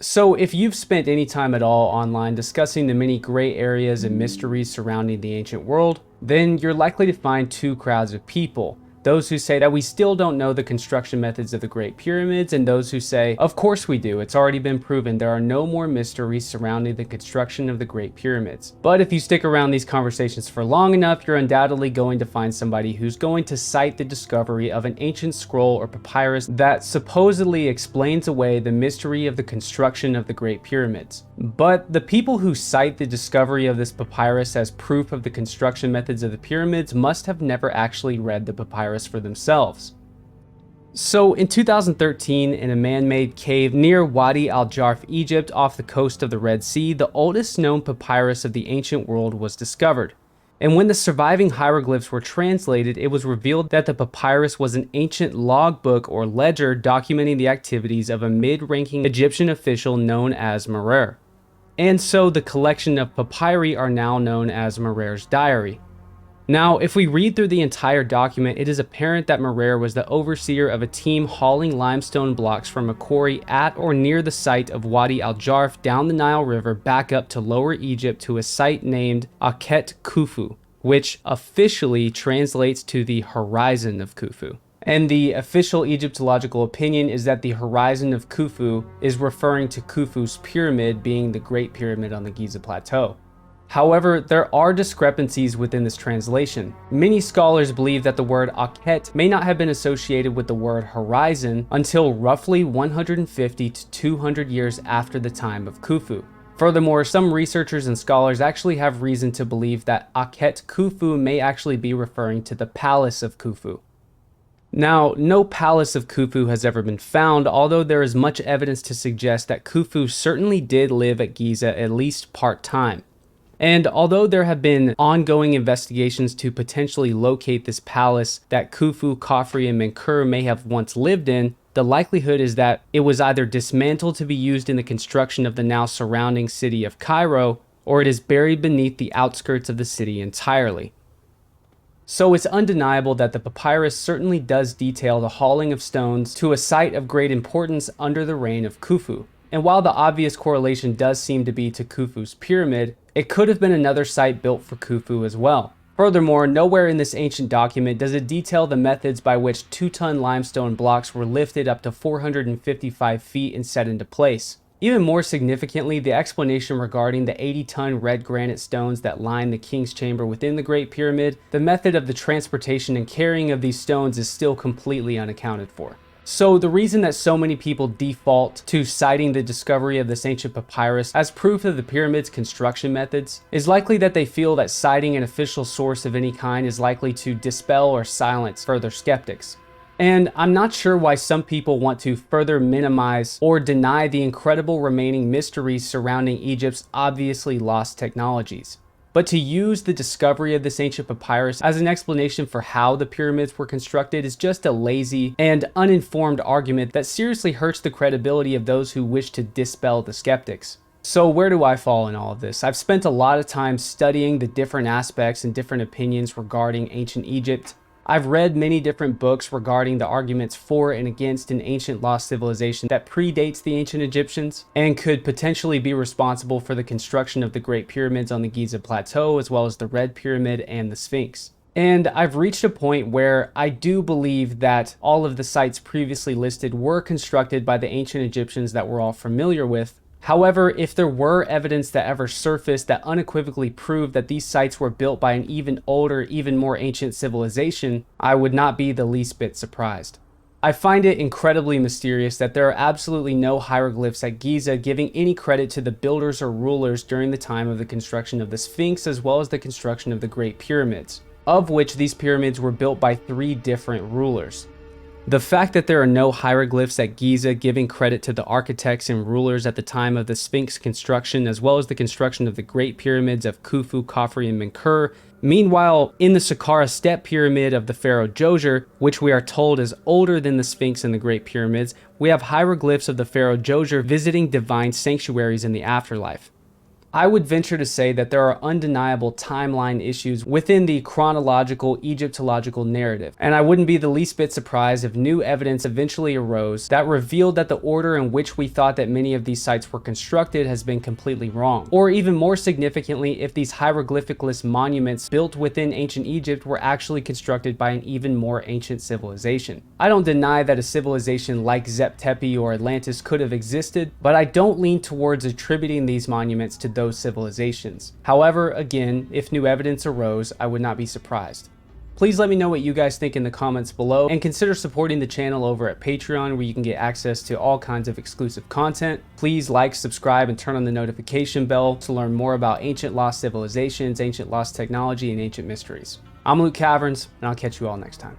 So if you've spent any time at all online discussing the many gray areas and mysteries surrounding the ancient world, then you're likely to find two crowds of people. Those who say that we still don't know the construction methods of the Great Pyramids, and those who say, of course we do, it's already been proven, there are no more mysteries surrounding the construction of the Great Pyramids. But if you stick around these conversations for long enough, you're undoubtedly going to find somebody who's going to cite the discovery of an ancient scroll or papyrus that supposedly explains away the mystery of the construction of the Great Pyramids. But the people who cite the discovery of this papyrus as proof of the construction methods of the pyramids must have never actually read the papyrus for themselves. So in 2013, in a man-made cave near Wadi Al-Jard, Egypt, off the coast of the Red Sea, the oldest known papyrus of the ancient world was discovered. And when the surviving hieroglyphs were translated, it was revealed that the papyrus was an ancient logbook or ledger documenting the activities of a mid-ranking Egyptian official known as Merer. And so the collection of papyri are now known as Merer's diary. Now, if we read through the entire document, it is apparent that Merer was the overseer of a team hauling limestone blocks from a quarry at or near the site of Wadi Al-Jard down the Nile River back up to Lower Egypt to a site named Akhet Khufu, which officially translates to the horizon of Khufu. And the official Egyptological opinion is that the horizon of Khufu is referring to Khufu's pyramid being the Great Pyramid on the Giza Plateau. However, there are discrepancies within this translation. Many scholars believe that the word Akhet may not have been associated with the word horizon until roughly 150 to 200 years after the time of Khufu. Furthermore, some researchers and scholars actually have reason to believe that Akhet Khufu may actually be referring to the Palace of Khufu. Now, no Palace of Khufu has ever been found, although there is much evidence to suggest that Khufu certainly did live at Giza at least part-time. And although there have been ongoing investigations to potentially locate this palace that Khufu, Khafre, and Menkaure may have once lived in, the likelihood is that it was either dismantled to be used in the construction of the now surrounding city of Cairo, or it is buried beneath the outskirts of the city entirely. So it's undeniable that the papyrus certainly does detail the hauling of stones to a site of great importance under the reign of Khufu. And while the obvious correlation does seem to be to Khufu's pyramid, it could have been another site built for Khufu as well. Furthermore, nowhere in this ancient document does it detail the methods by which 2-ton limestone blocks were lifted up to 455 feet and set into place. Even more significantly, the explanation regarding the 80-ton red granite stones that line the king's chamber within the Great Pyramid, the method of the transportation and carrying of these stones is still completely unaccounted for. So the reason that so many people default to citing the discovery of this ancient papyrus as proof of the pyramid's construction methods is likely that they feel that citing an official source of any kind is likely to dispel or silence further skeptics. And I'm not sure why some people want to further minimize or deny the incredible remaining mysteries surrounding Egypt's obviously lost technologies. But to use the discovery of this ancient papyrus as an explanation for how the pyramids were constructed is just a lazy and uninformed argument that seriously hurts the credibility of those who wish to dispel the skeptics. So where do I fall in all of this? I've spent a lot of time studying the different aspects and different opinions regarding ancient Egypt. I've read many different books regarding the arguments for and against an ancient lost civilization that predates the ancient Egyptians and could potentially be responsible for the construction of the Great Pyramids on the Giza Plateau, as well as the Red Pyramid and the Sphinx. And I've reached a point where I do believe that all of the sites previously listed were constructed by the ancient Egyptians that we're all familiar with. However, if there were evidence that ever surfaced that unequivocally proved that these sites were built by an even older, even more ancient civilization, I would not be the least bit surprised. I find it incredibly mysterious that there are absolutely no hieroglyphs at Giza giving any credit to the builders or rulers during the time of the construction of the Sphinx as well as the construction of the Great Pyramids, of which these pyramids were built by 3 different rulers. The fact that there are no hieroglyphs at Giza giving credit to the architects and rulers at the time of the Sphinx construction as well as the construction of the Great Pyramids of Khufu, Khafre, and Menkaure. Meanwhile, in the Saqqara Step Pyramid of the pharaoh Djoser, which we are told is older than the Sphinx and the Great Pyramids, we have hieroglyphs of the pharaoh Djoser visiting divine sanctuaries in the afterlife. I would venture to say that there are undeniable timeline issues within the chronological Egyptological narrative, and I wouldn't be the least bit surprised if new evidence eventually arose that revealed that the order in which we thought that many of these sites were constructed has been completely wrong. Or even more significantly, if these hieroglyphicless monuments built within ancient Egypt were actually constructed by an even more ancient civilization. I don't deny that a civilization like Zep Tepi or Atlantis could have existed, but I don't lean towards attributing these monuments to those civilizations. However, again, if new evidence arose, I would not be surprised. Please let me know what you guys think in the comments below, and consider supporting the channel over at Patreon, where you can get access to all kinds of exclusive content. Please like, subscribe, and turn on the notification bell to learn more about ancient lost civilizations, ancient lost technology, and ancient mysteries. I'm Luke Caverns, and I'll catch you all next time.